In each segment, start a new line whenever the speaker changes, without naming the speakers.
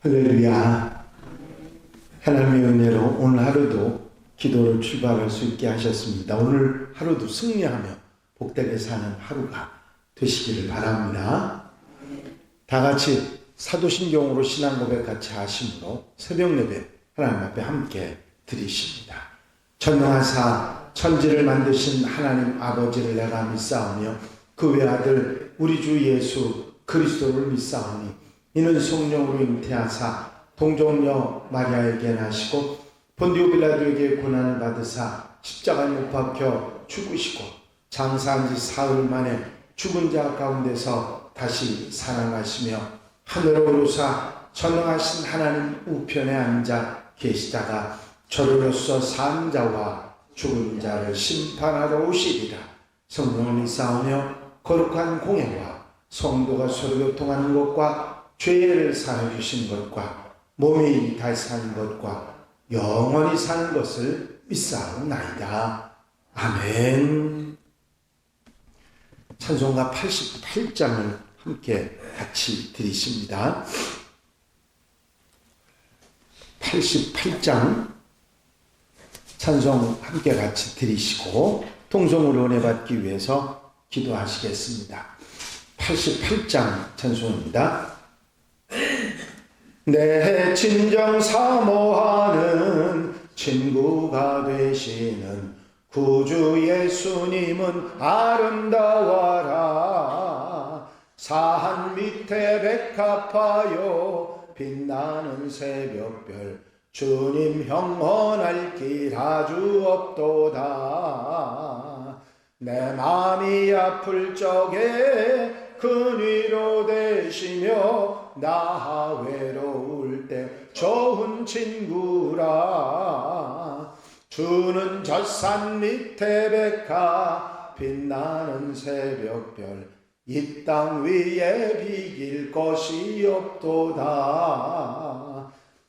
할렐루야. 하나님의 은혜로 오늘 하루도 기도로 출발할 수 있게 하셨습니다. 오늘 하루도 승리하며 복되게 사는 하루가 되시기를 바랍니다. 다 같이 사도신경으로 신앙 고백 같이 하심으로 새벽 예배 하나님 앞에 함께 드리십니다. 전능하사 천지를 만드신 하나님 아버지를 내가 믿사오며 그 외아들 우리 주 예수 그리스도를 믿사오니 이는 성령으로 잉태하사 동정녀 마리아에게 나시고 본디오 빌라도에게 고난을 받으사 십자가에 못 박혀 죽으시고 장사한 지 사흘 만에 죽은 자 가운데서 다시 살아나시며 하늘로 오르사 전능하신 하나님 우편에 앉아 계시다가 저로로서 산 자와 죽은 자를 심판하러 오시리라. 성령을 믿사오며 거룩한 공예와 성도가 서로 교통하는 것과 죄를 사해 주신 것과 몸이 다시 사는 것과 영원히 사는 것을 믿사옵나이다. 아멘. 찬송가 88장을 함께 같이 드리십니다. 88장 찬송 함께 같이 드리시고 통성으로 은혜 받기 위해서 기도하시겠습니다. 88장 찬송입니다. 내 친정 사모하는 친구가 되시는 구주 예수님은 아름다워라. 산 밑에 백합하여 빛나는 새벽별 주님 형언할 길 아주 없도다. 내 마음이 아플 적에 큰 위로 되시며 나 외로울 때 좋은 친구라. 주는 젖산 밑에 백합 빛나는 새벽별 이 땅 위에 비길 것이 없도다.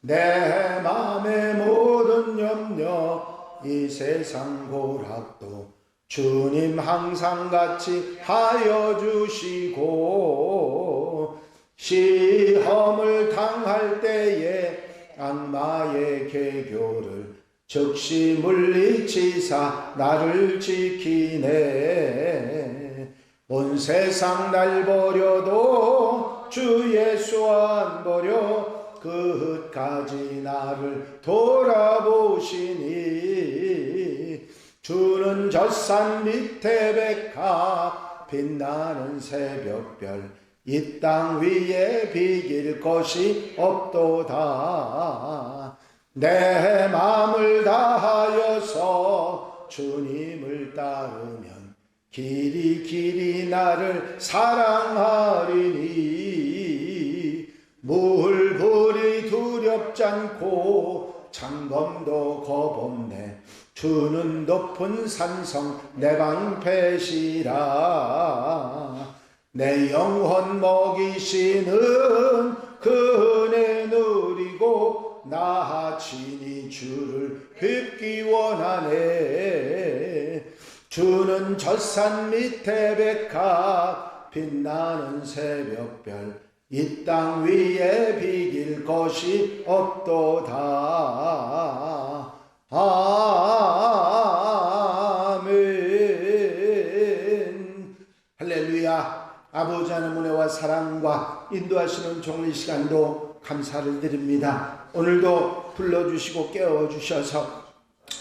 내 맘의 모든 염려 이 세상 고락도 주님 항상 같이 하여 주시고 시험을 당할 때에 악마의 계교를 즉시 물리치사 나를 지키네. 온 세상 날 버려도 주 예수 안 버려 끝까지 나를 돌아보시니. 주는 젖산 밑에 백합 빛나는 새벽별 이 땅 위에 비길 것이 없도다. 내 마음을 다하여서 주님을 따르면 길이 나를 사랑하리니. 물불이 두렵지 않고 창검도 겁없네. 주는 높은 산성 내 방패시라. 내 영혼 먹이시는 그 은혜 누리고 나 친히 주를 뵙기 원하네. 주는 젖산 밑에 백합 빛나는 새벽별 이 땅 위에 비길 것이 없도다. 아멘. 할렐루야. 아버지 하나님의 은혜와 사랑과 인도하시는 종일 시간도 감사를 드립니다. 오늘도 불러주시고 깨워주셔서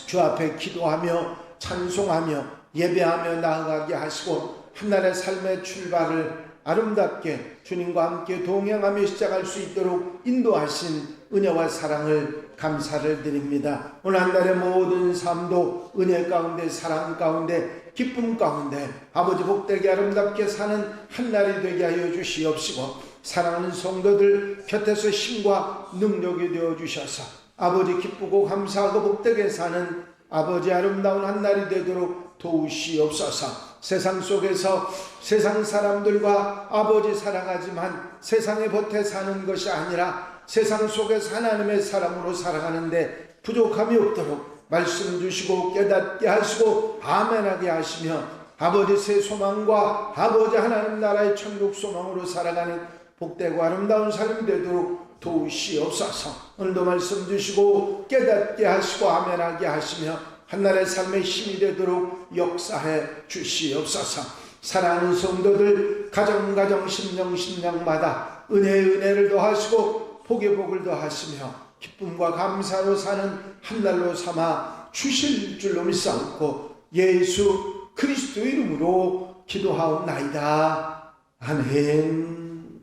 주 앞에 기도하며 찬송하며 예배하며 나아가게 하시고 한날의 삶의 출발을 아름답게 주님과 함께 동행하며 시작할 수 있도록 인도하신 은혜와 사랑을 감사를 드립니다. 오늘 한 달의 모든 삶도 은혜 가운데 사랑 가운데 기쁨 가운데 아버지 복되게 아름답게 사는 한 날이 되게 하여 주시옵시고 사랑하는 성도들 곁에서 힘과 능력이 되어 주셔서 아버지 기쁘고 감사하고 복되게 사는 아버지 아름다운 한 날이 되도록 도우시옵소서. 세상 속에서 세상 사람들과 아버지 살아가지만 세상에 보태 사는 것이 아니라 세상 속에서 하나님의 사람으로 살아가는데 부족함이 없도록 말씀 주시고 깨닫게 하시고 아멘하게 하시며 아버지 새 소망과 아버지 하나님 나라의 천국 소망으로 살아가는 복되고 아름다운 삶이 되도록 도우시옵소서. 오늘도 말씀 주시고 깨닫게 하시고 아멘하게 하시며 한날의 삶의 힘이 되도록 역사해 주시옵소서. 사랑하는 성도들 가정 심령마다 은혜를 더하시고 복을 더하시며 기쁨과 감사로 사는 한 날로 삼아 주실 줄로 믿사옵고 예수 그리스도 이름으로 기도하옵나이다. 아멘.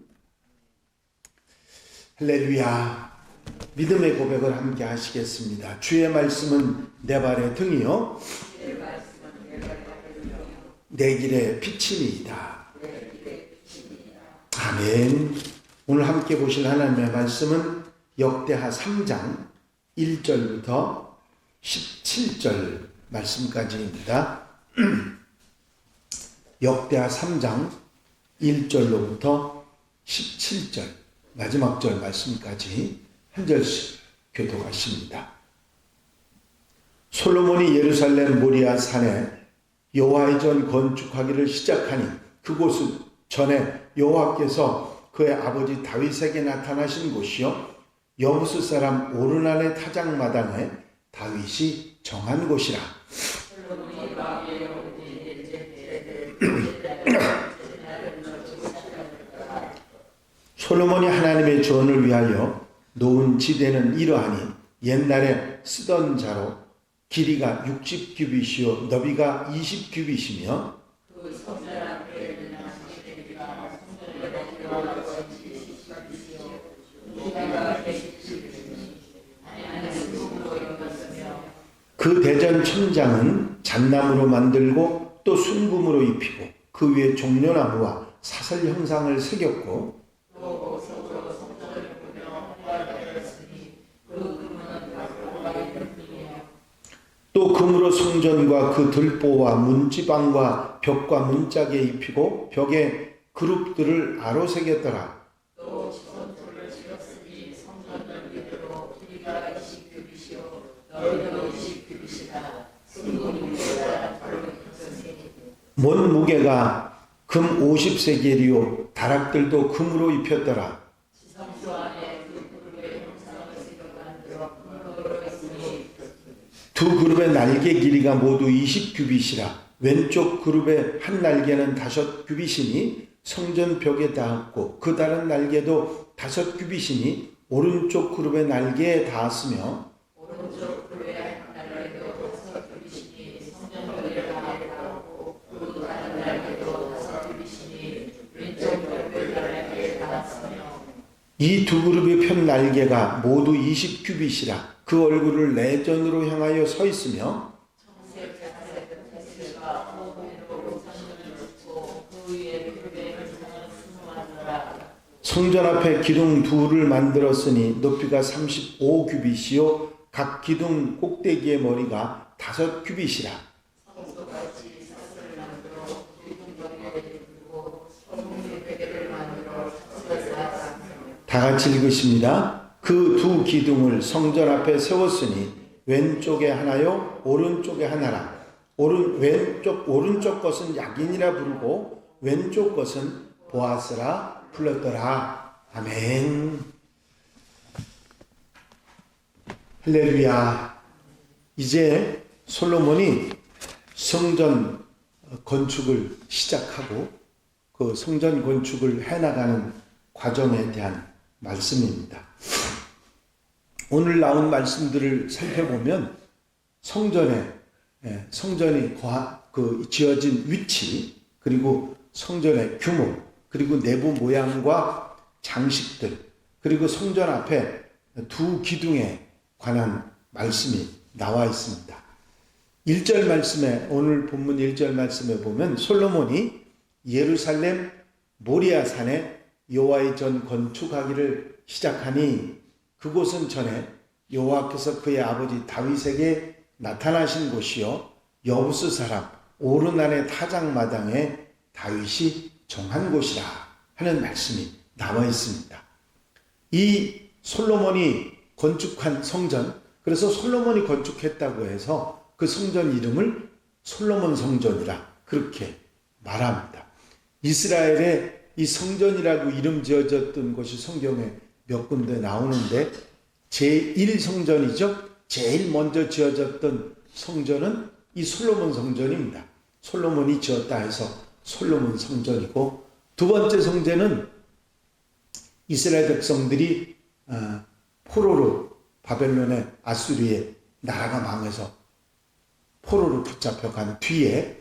할렐루야. 믿음의 고백을 함께 하시겠습니다. 주의 말씀은 내 발의 등이요 내 길의 빛이니이다. 아멘. 오늘 함께 보실 하나님의 말씀은 역대하 3장 1절부터 17절 말씀까지입니다. 역대하 3장 1절로부터 17절 마지막 절 말씀까지 한 절씩 교독하십니다. 솔로몬이 예루살렘 모리아 산에 여호와의 전 건축하기를 시작하니 그곳은 전에 여호와께서 그의 아버지 다윗에게 나타나신 곳이요 여부스 사람 오르난의 타작마당에 다윗이 정한 곳이라. 솔로몬이 하나님의 전을 위하여 놓은 지대는 이러하니 옛날에 쓰던 자로 길이가 60규빗이요 너비가 20규빗이며 그 대전 천장은 잣나무로 만들고 또 순금으로 입히고 그 위에 종려나무와 사설 형상을 새겼고 또 금으로 성전과 그 들보와 문지방과 벽과 문짝에 입히고 벽에 그룹들을 아로 새겼더라. 몬 무게가 금 50세겔이요 다락들도 금으로 입혔더라. 두 그룹의 날개 길이가 모두 20규빗이라 왼쪽 그룹의 한 날개는 5규빗이니 성전 벽에 닿았고 그 다른 날개도 5규빗이니 오른쪽 그룹의 날개에 닿았으며 이 두 그룹의 편 날개가 모두 20규빗이라 그 얼굴을 내전으로 향하여 서 있으며 성전 앞에 기둥 둘을 만들었으니 높이가 35규빗이요 각 기둥 꼭대기의 머리가 5규빗이라. 다 같이 읽으십니다. 그 두 기둥을 성전 앞에 세웠으니 왼쪽에 하나요 오른쪽에 하나라. 오른쪽 것은 야긴이라 부르고 왼쪽 것은 보아스라 불렀더라. 아멘. 할렐루야. 이제 솔로몬이 성전 건축을 시작하고 그 성전 건축을 해나가는 과정에 대한 말씀입니다. 오늘 나온 말씀들을 살펴보면 성전이 지어진 위치, 그리고 성전의 규모, 그리고 내부 모양과 장식들, 그리고 성전 앞에 두 기둥에 관한 말씀이 나와 있습니다. 1절 말씀에, 오늘 본문 1절 말씀에 보면 솔로몬이 예루살렘 모리아 산에 여호와의 전 건축하기를 시작하니 그곳은 전에 여호와께서 그의 아버지 다윗에게 나타나신 곳이요 여부스 사람 오르난의 타작마당에 다윗이 정한 곳이라 하는 말씀이 나와 있습니다. 이 솔로몬이 건축한 성전, 그래서 솔로몬이 건축했다고 해서 그 성전 이름을 솔로몬 성전이라 그렇게 말합니다. 이스라엘에 이 성전이라고 이름 지어졌던 곳이 성경에 몇 군데 나오는데 제1성전이죠. 제일 먼저 지어졌던 성전은 이 솔로몬 성전입니다. 솔로몬이 지었다 해서 솔로몬 성전이고, 두 번째 성전은 이스라엘 백성들이 포로로 바벨론의 아수리의 나라가 망해서 포로로 붙잡혀간 뒤에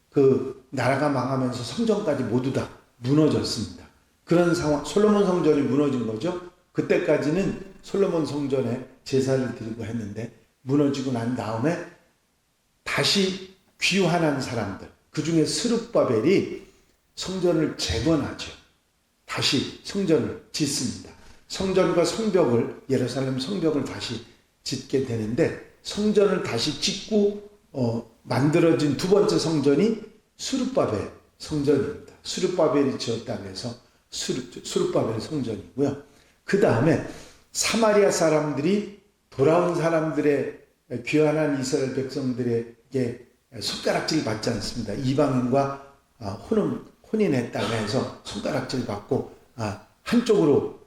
그 나라가 망하면서 성전까지 모두 다 무너졌습니다. 그런 상황, 솔로몬 성전이 무너진 거죠. 그때까지는 솔로몬 성전에 제사를 드리고 했는데 무너지고 난 다음에 다시 귀환한 사람들, 그 중에 스룹바벨이 성전을 재건하죠. 다시 성전을 짓습니다. 성전과 성벽을, 예루살렘 성벽을 다시 짓게 되는데, 성전을 다시 짓고 만들어진 두 번째 성전이 스룹바벨 성전입니다. 스룹바벨이 지었다고 해서 스룹바벨 성전이고요. 그 다음에 사마리아 사람들이 돌아온 사람들의, 귀환한 이스라엘 백성들에게 손가락질 받지 않습니다. 이방인과 혼인했다고 해서 손가락질 받고 한쪽으로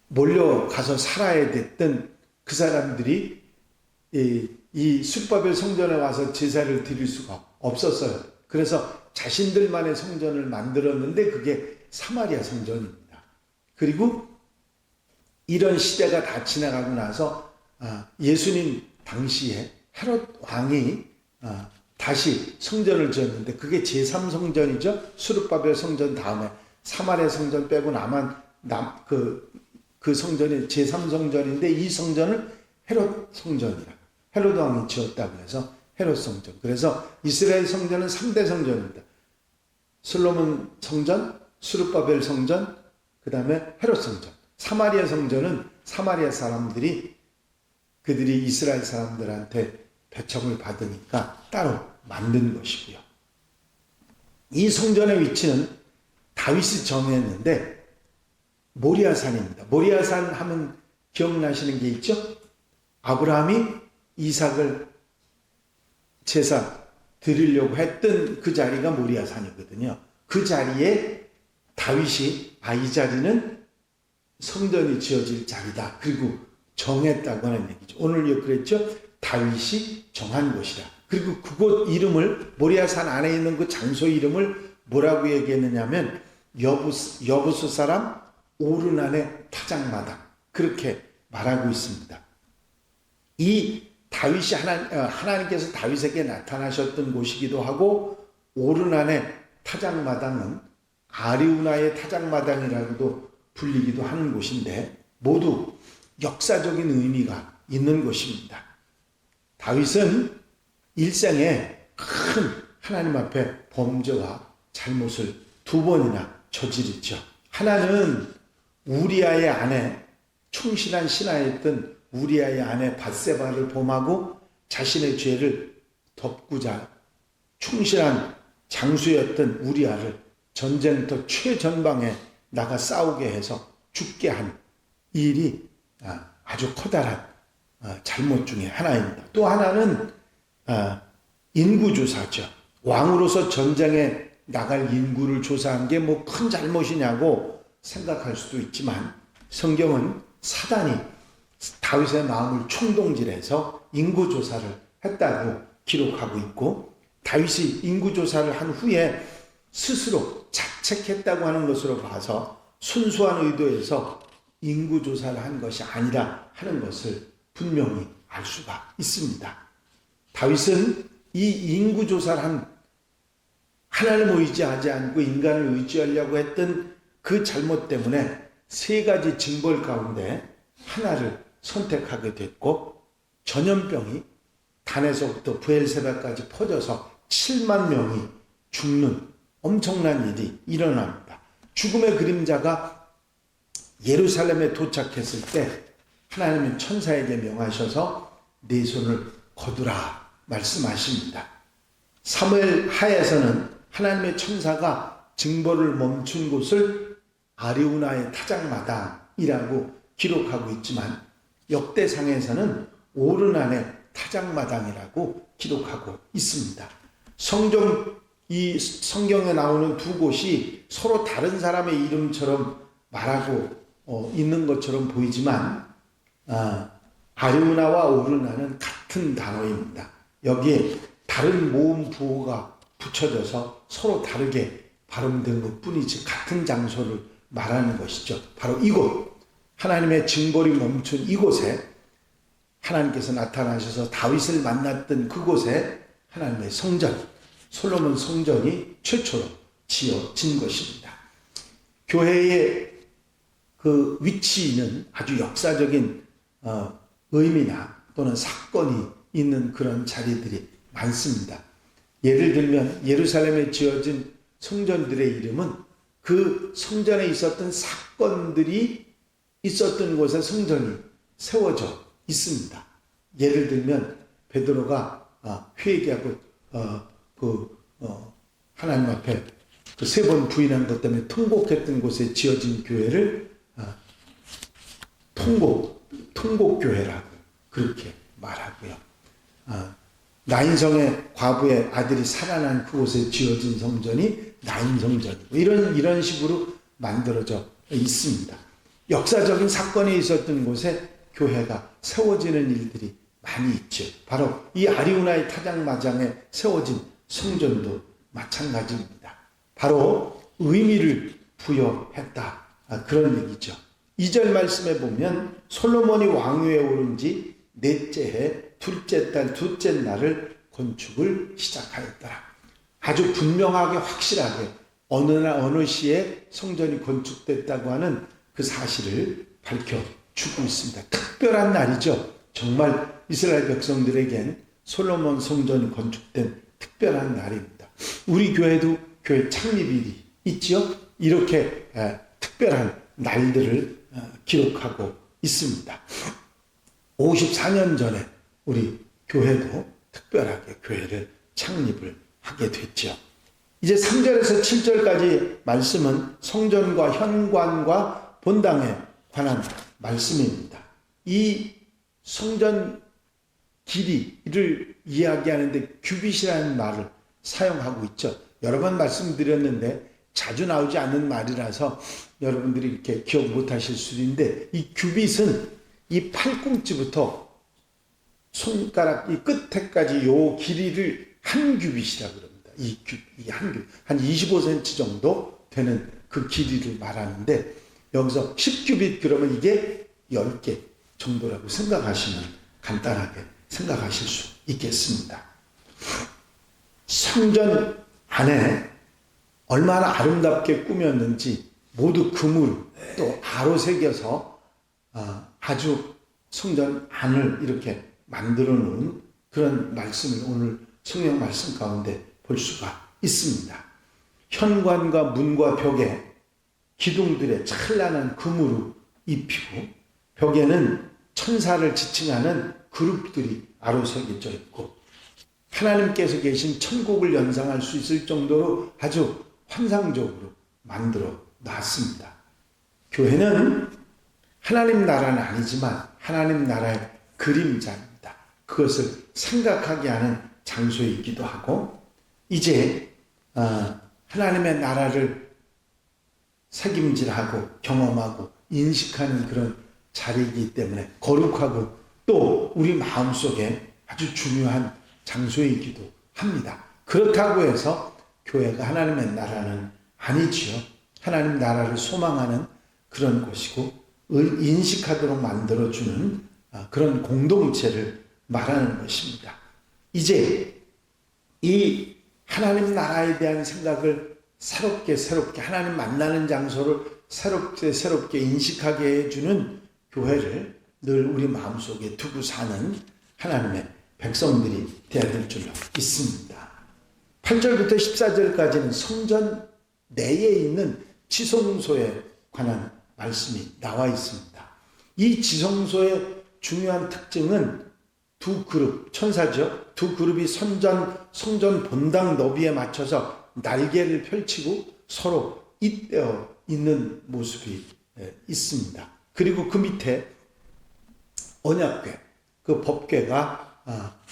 몰려가서 살아야 됐던 그 사람들이 이 스룹바벨 성전에 와서 제사를 드릴 수가 없었어요. 그래서 자신들만의 성전을 만들었는데 그게 사마리아 성전입니다. 그리고 이런 시대가 다 지나가고 나서 예수님 당시에 헤롯 왕이 다시 성전을 지었는데 그게 제3성전이죠. 스룹바벨 성전 다음에 사마리아 성전 빼고 그 성전이 제3성전인데, 이 성전을 헤롯 성전이라, 헤롯 왕이 지었다고 해서 헤롯 성전. 그래서 이스라엘 성전은 3대 성전입니다. 솔로몬 성전, 스룹바벨 성전, 그 다음에 헤롯 성전. 사마리아 성전은 사마리아 사람들이, 그들이 이스라엘 사람들한테 배척을 받으니까 따로 만든 것이고요. 이 성전의 위치는 다윗이 정했는데 모리아산입니다. 모리아산 하면 기억나시는 게 있죠? 아브라함이 이삭을 제사 드리려고 했던 그 자리가 모리아산이거든요. 그 자리에 다윗이 이 자리는 성전이 지어질 자리다. 그리고 정했다고 하는 얘기죠. 오늘 그랬죠? 다윗이 정한 곳이다. 그리고 그곳 이름을, 모리아산 안에 있는 그 장소 이름을 뭐라고 얘기했느냐면 여부수 사람 오르난의 타작마당, 그렇게 말하고 있습니다. 이 다윗이 하나님께서 다윗에게 나타나셨던 곳이기도 하고, 오르난의 타작마당은 아리우나의 타작마당이라고도 불리기도 하는 곳인데 모두 역사적인 의미가 있는 곳입니다. 다윗은 일생에 큰 하나님 앞에 범죄와 잘못을 두 번이나 저지르죠. 하나는 우리아의 아내, 충실한 신하였던 우리아의 아내 밧세바를 범하고 자신의 죄를 덮고자 충실한 장수였던 우리아를 전쟁터 최전방에 나가 싸우게 해서 죽게 한 일이 아주 커다란 잘못 중에 하나입니다. 또 하나는 인구조사죠. 왕으로서 전쟁에 나갈 인구를 조사한 게 뭐 큰 잘못이냐고 생각할 수도 있지만, 성경은 사단이 다윗의 마음을 총동질해서 인구조사를 했다고 기록하고 있고, 다윗이 인구조사를 한 후에 스스로 자책했다고 하는 것으로 봐서 순수한 의도에서 인구조사를 한 것이 아니라 하는 것을 분명히 알 수가 있습니다. 다윗은 이 인구조사를 한, 하나님을 의지하지 않고 인간을 의지하려고 했던 그 잘못 때문에 세 가지 징벌 가운데 하나를 선택하게 됐고, 전염병이 단에서부터 브엘세바까지 퍼져서 7만 명이 죽는 엄청난 일이 일어납니다. 죽음의 그림자가 예루살렘에 도착했을 때 하나님은 천사에게 명하셔서 네 손을 거두라 말씀하십니다. 사무엘 하에서는 하나님의 천사가 징벌을 멈춘 곳을 아리우나의 타작마당이라고 기록하고 있지만, 역대상에서는 오르난의 타작마당이라고 기록하고 있습니다. 이 성경에 나오는 두 곳이 서로 다른 사람의 이름처럼 말하고 있는 것처럼 보이지만 아리우나와 오르나는 같은 단어입니다. 여기에 다른 모음 부호가 붙여져서 서로 다르게 발음된 것뿐이지 같은 장소를 말하는 것이죠. 바로 이곳, 하나님의 징벌이 멈춘 이곳에 하나님께서 나타나셔서 다윗을 만났던 그곳에 하나님의 성전, 솔로몬 성전이 최초로 지어진 것입니다. 교회의 그 위치는 아주 역사적인 의미나 또는 사건이 있는 그런 자리들이 많습니다. 예를 들면 예루살렘에 지어진 성전들의 이름은 그 성전에 있었던 사건들이 있었던 곳에 성전이 세워져 있습니다. 예를 들면 베드로가 회개하고 하나님 앞에 그 3번 부인한 것 때문에 통곡했던 곳에 지어진 교회를 통곡교회라고 그렇게 말하고요. 나인성의 과부의 아들이 살아난 그곳에 지어진 성전이 나인성전이고 이런 식으로 만들어져 있습니다. 역사적인 사건이 있었던 곳에 교회가 세워지는 일들이 많이 있죠. 바로 이 아리우나의 타작마장에 세워진 성전도 마찬가지입니다. 바로 의미를 부여했다. 그런 얘기죠. 2절 말씀에 보면 솔로몬이 왕위에 오른 지 넷째 해 둘째 달 둘째 날을 건축을 시작하였더라. 아주 분명하게 확실하게 어느 시에 성전이 건축됐다고 하는 그 사실을 밝혀주고 있습니다. 특별한 날이죠. 정말 이스라엘 백성들에겐 솔로몬 성전이 건축된 특별한 날입니다. 우리 교회도 교회 창립일이 있지요. 이렇게 특별한 날들을 기록하고 있습니다. 54년 전에 우리 교회도 특별하게 교회를 창립을 하게 됐죠. 이제 3절에서 7절까지 말씀은 성전과 현관과 본당에 관한 말씀입니다. 이 성전 길이를 이야기하는데 규빗이라는 말을 사용하고 있죠. 여러 번 말씀드렸는데 자주 나오지 않는 말이라서 여러분들이 이렇게 기억 못하실 수도 있는데 이 규빗은 이 팔꿈치부터 손가락 이 끝에까지 요 길이를 한 규빗이라고 그럽니다. 이 한 규빗, 한 25cm 정도 되는 그 길이를 말하는데 여기서 10규빗 그러면 이게 10개 정도라고 생각하시면 간단하게 생각하실 수 있겠습니다. 성전 안에 얼마나 아름답게 꾸몄는지 모두 금으로 또 아로 새겨서 아주 성전 안을 이렇게 만들어 놓은 그런 말씀을 오늘 성경 말씀 가운데 볼 수가 있습니다. 현관과 문과 벽에 기둥들에 찬란한 금으로 입히고 벽에는 천사를 지칭하는 그룹들이 아로새겨져 있고 하나님께서 계신 천국을 연상할 수 있을 정도로 아주 환상적으로 만들어 놨습니다. 교회는 하나님 나라는 아니지만 하나님 나라의 그림자입니다. 그것을 생각하게 하는 장소이기도 하고 이제 하나님의 나라를 책임질하고 경험하고 인식하는 그런 자리이기 때문에 거룩하고 또 우리 마음속에 아주 중요한 장소이기도 합니다. 그렇다고 해서 교회가 하나님의 나라는 아니지요. 하나님 나라를 소망하는 그런 곳이고 인식하도록 만들어주는 그런 공동체를 말하는 것입니다. 이제 이 하나님 나라에 대한 생각을 새롭게 하나님 만나는 장소를 새롭게 인식하게 해주는 교회를 늘 우리 마음속에 두고 사는 하나님의 백성들이 되어야 될 줄로 믿습니다. 8절부터 14절까지는 성전 내에 있는 지성소에 관한 말씀이 나와 있습니다. 이 지성소의 중요한 특징은 두 그룹, 천사죠. 두 그룹이 성전 본당 너비에 맞춰서 날개를 펼치고 서로 잇대어 있는 모습이 있습니다. 그리고 그 밑에 언약궤, 그 법궤가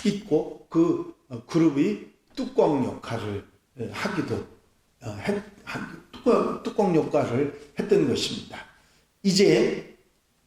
있고 그 그룹이 뚜껑 역할을 하기도 뚜껑 역할을 했던 것입니다. 이제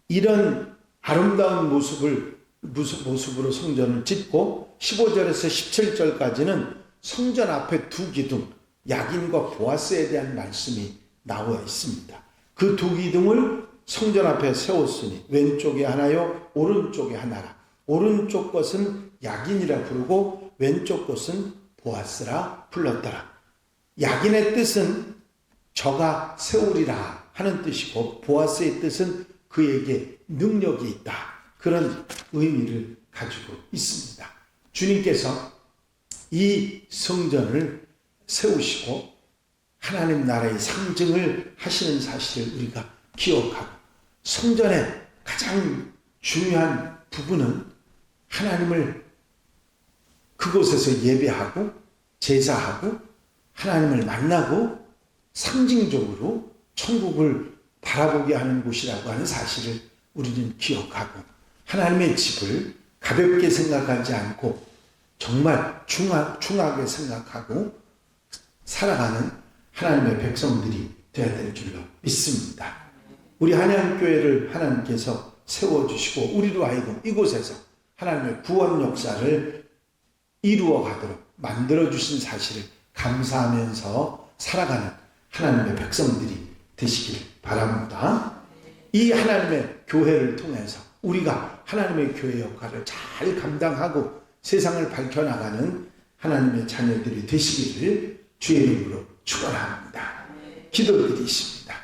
이런 아름다운 모습으로 성전을 짓고 15절에서 17절까지는 성전 앞에 두 기둥, 야긴과 보아스에 대한 말씀이 나와 있습니다. 그 두 기둥을 성전 앞에 세웠으니 왼쪽에 하나요 오른쪽에 하나라. 오른쪽 것은 야긴이라 부르고 왼쪽 것은 보아스라 불렀더라. 야긴의 뜻은 저가 세우리라 하는 뜻이고 보아스의 뜻은 그에게 능력이 있다. 그런 의미를 가지고 있습니다. 주님께서 이 성전을 세우시고 하나님 나라의 상징을 하시는 사실을 우리가 기억하고 성전의 가장 중요한 부분은 하나님을 그곳에서 예배하고 제사하고 하나님을 만나고 상징적으로 천국을 바라보게 하는 곳이라고 하는 사실을 우리는 기억하고 하나님의 집을 가볍게 생각하지 않고 정말 중하게 생각하고 살아가는 하나님의 백성들이 되어야 될 줄로 믿습니다. 우리 한양교회를 하나님께서 세워주시고 우리로 하여금 이곳에서 하나님의 구원 역사를 이루어 가도록 만들어주신 사실을 감사하면서 살아가는 하나님의 백성들이 되시길 바랍니다. 이 하나님의 교회를 통해서 우리가 하나님의 교회 역할을 잘 감당하고 세상을 밝혀나가는 하나님의 자녀들이 되시기를 주의 이름으로 축원합니다. 기도드리십니다.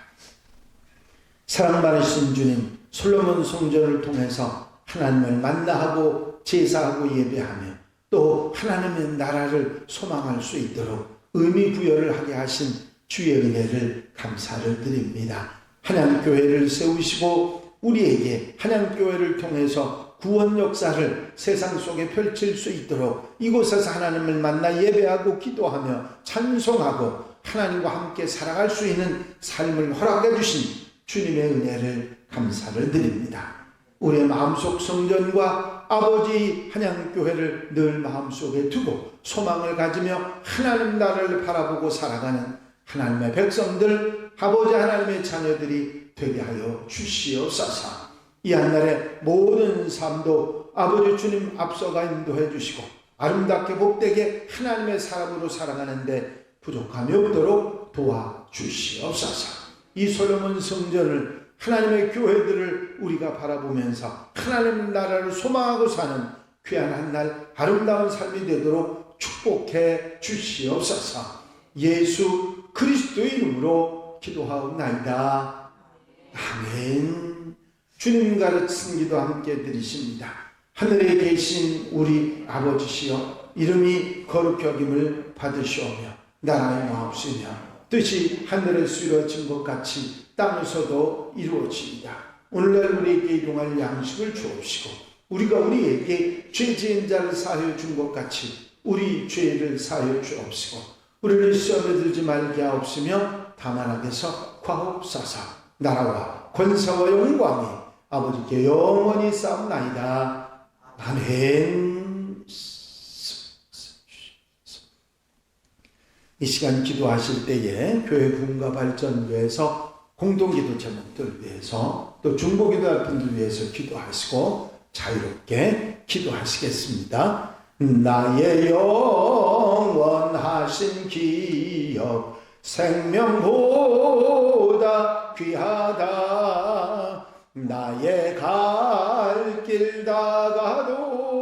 사랑 많으신 주님, 솔로몬 성전을 통해서 하나님을 만나하고 제사하고 예배하며 또 하나님의 나라를 소망할 수 있도록 의미 부여를 하게 하신 주의 은혜를 감사를 드립니다. 한양교회를 세우시고 우리에게 한양교회를 통해서 구원 역사를 세상 속에 펼칠 수 있도록 이곳에서 하나님을 만나 예배하고 기도하며 찬송하고 하나님과 함께 살아갈 수 있는 삶을 허락해 주신 주님의 은혜를 감사를 드립니다. 우리의 마음속 성전과 아버지 한양교회를 늘 마음속에 두고 소망을 가지며 하나님 나라를 바라보고 살아가는 하나님의 백성들, 아버지 하나님의 자녀들이 되게 하여 주시옵소서. 이 한날의 모든 삶도 아버지 주님 앞서가 인도해 주시고 아름답게 복되게 하나님의 사람으로 살아가는데 부족함이 없도록 도와주시옵소서. 이 솔로몬 성전을 하나님의 교회들을 우리가 바라보면서 하나님 나라를 소망하고 사는 귀한 한날 아름다운 삶이 되도록 축복해 주시옵소서. 예수 그리스도의 이름으로 기도하옵나이다. 아멘. 주님 가르친 기도 함께 드리십니다. 하늘에 계신 우리 아버지시여, 이름이 거룩히 여김을 받으시오며 나라의 마옵시며 뜻이 하늘에서 이루어진 것 같이 땅에서도 이루어지이다. 오늘날 우리에게 일용할 양식을 주옵시고 우리가 우리에게 죄 지은 자를 사하여 준 것 같이 우리 죄를 사하여 주옵시고 우리를 시험에 들지 말게 하옵시며 다만 악에서 구하옵소서. 나라와 권세와 영광이 아버지께 영원히 싸움나이다. 아멘. 이 시간 기도하실 때에 교회 부흥과 발전을 위해서 공동기도 제목들 위해서 또 중보기도할 분들 위해서 기도하시고 자유롭게 기도하시겠습니다. 나의 영원하신 기업 생명보다 귀하다. 나의 갈 길 다가도록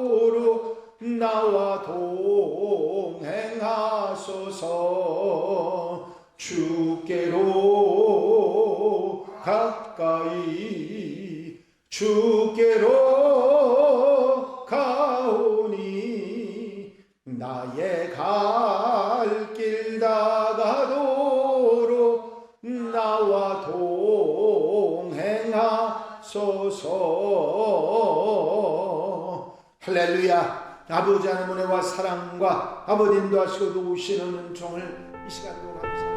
나와 동행하소서. 주께로 가까이 주께로 가오니 나의 갈 길 다가도록 나와 동행하소서. 할렐루야. 아버지 하나님의 은혜와 사랑과 아버지 인도하시고 도우시는 은총을 이 시간도 감사합니다.